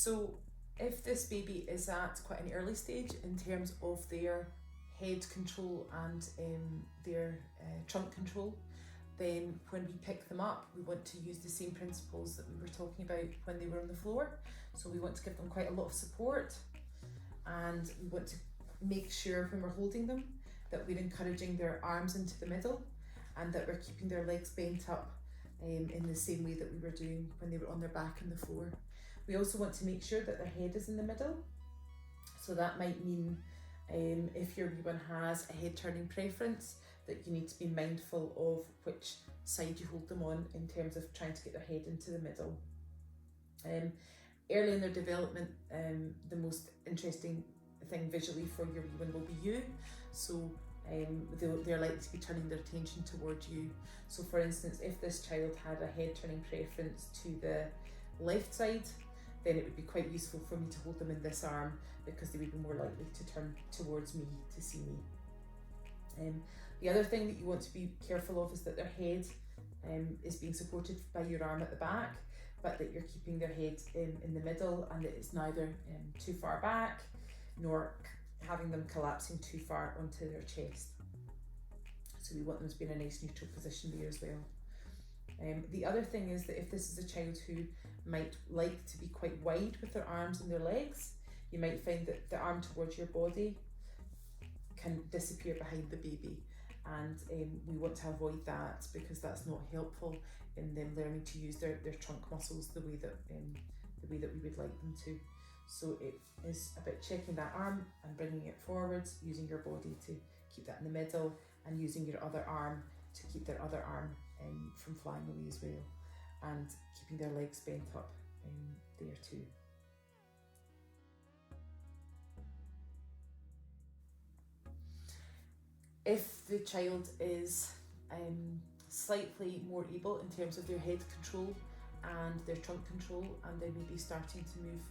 So if this baby is at quite an early stage in terms of their head control and their trunk control, then when we pick them up, we want to use the same principles that we were talking about when they were on the floor. So we want to give them quite a lot of support, and we want to make sure when we're holding them that we're encouraging their arms into the middle and that we're keeping their legs bent up in the same way that we were doing when they were on their back on the floor. We also want to make sure that their head is in the middle. So that might mean if your wee one has a head turning preference, that you need to be mindful of which side you hold them on in terms of trying to get their head into the middle. Early in their development, the most interesting thing visually for your wee one will be you. So they're likely to be turning their attention towards you. So for instance, if this child had a head turning preference to the left side, then it would be quite useful for me to hold them in this arm, because they would be more likely to turn towards me to see me. The other thing that you want to be careful of is that their head is being supported by your arm at the back, but that you're keeping their head in the middle, and that it's neither too far back nor having them collapsing too far onto their chest. So we want them to be in a nice neutral position there as well. The other thing is that if this is a child who might like to be quite wide with their arms and their legs, you might find that the arm towards your body can disappear behind the baby, and we want to avoid that, because that's not helpful in them learning to use their trunk muscles the way that we would like them to. So it is about checking that arm and bringing it forwards, using your body to keep that in the middle, and using your other arm to keep their other arm from flying away as well, and keeping their legs bent up there too. If the child is slightly more able in terms of their head control and their trunk control, and they may be starting to move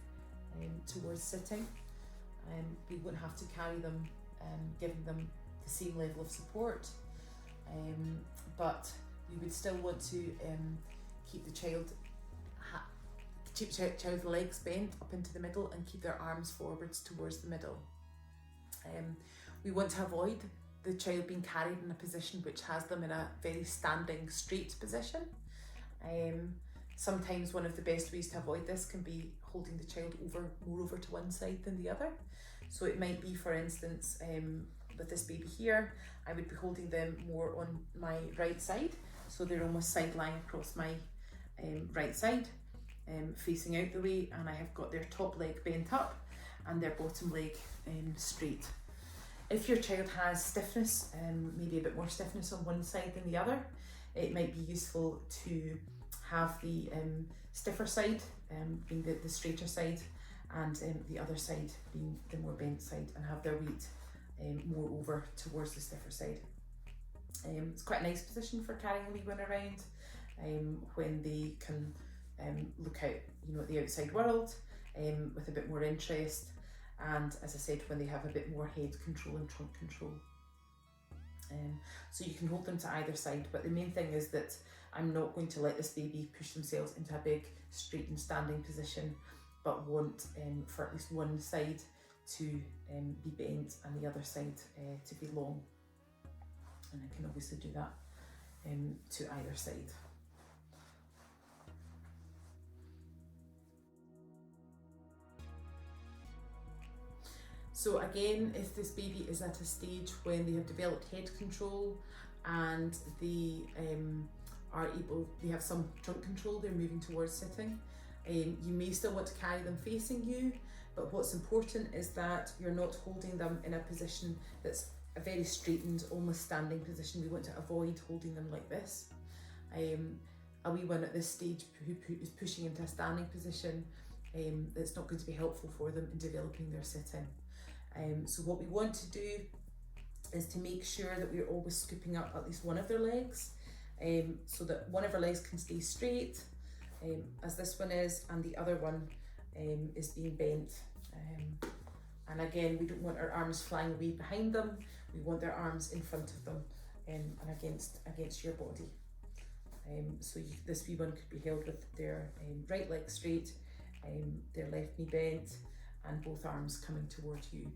towards sitting, we won't have to carry them, giving them the same level of support, but we would still want to keep the child's legs bent up into the middle and keep their arms forwards towards the middle. We want to avoid the child being carried in a position which has them in a very standing straight position. Sometimes one of the best ways to avoid this can be holding the child more over to one side than the other. So it might be, for instance, with this baby here, I would be holding them more on my right side, so they're almost side lying across my right side, facing out the way, and I have got their top leg bent up and their bottom leg straight. If your child has stiffness, maybe a bit more stiffness on one side than the other, it might be useful to have the stiffer side being the straighter side, and the other side being the more bent side, and have their weight more over towards the stiffer side. It's quite a nice position for carrying a wee one around when they can look out, at the outside world with a bit more interest, and as I said, when they have a bit more head control and trunk control. So you can hold them to either side, but the main thing is that I'm not going to let this baby push themselves into a big straight and standing position, but want for at least one side to be bent and the other side to be long. And I can obviously do that to either side. So again, if this baby is at a stage when they have developed head control and they have some trunk control, they're moving towards sitting, you may still want to carry them facing you, but what's important is that you're not holding them in a position that's a very straightened, almost standing position. We want to avoid holding them like this. A wee one at this stage who is pushing into a standing position, it's not going to be helpful for them in developing their sitting. So what we want to do is to make sure that we're always scooping up at least one of their legs, so that one of our legs can stay straight, as this one is, and the other one is being bent. And again, we don't want our arms flying away behind them. We want their arms in front of them and against your body. So this wee one could be held with their right leg straight their left knee bent and both arms coming towards you.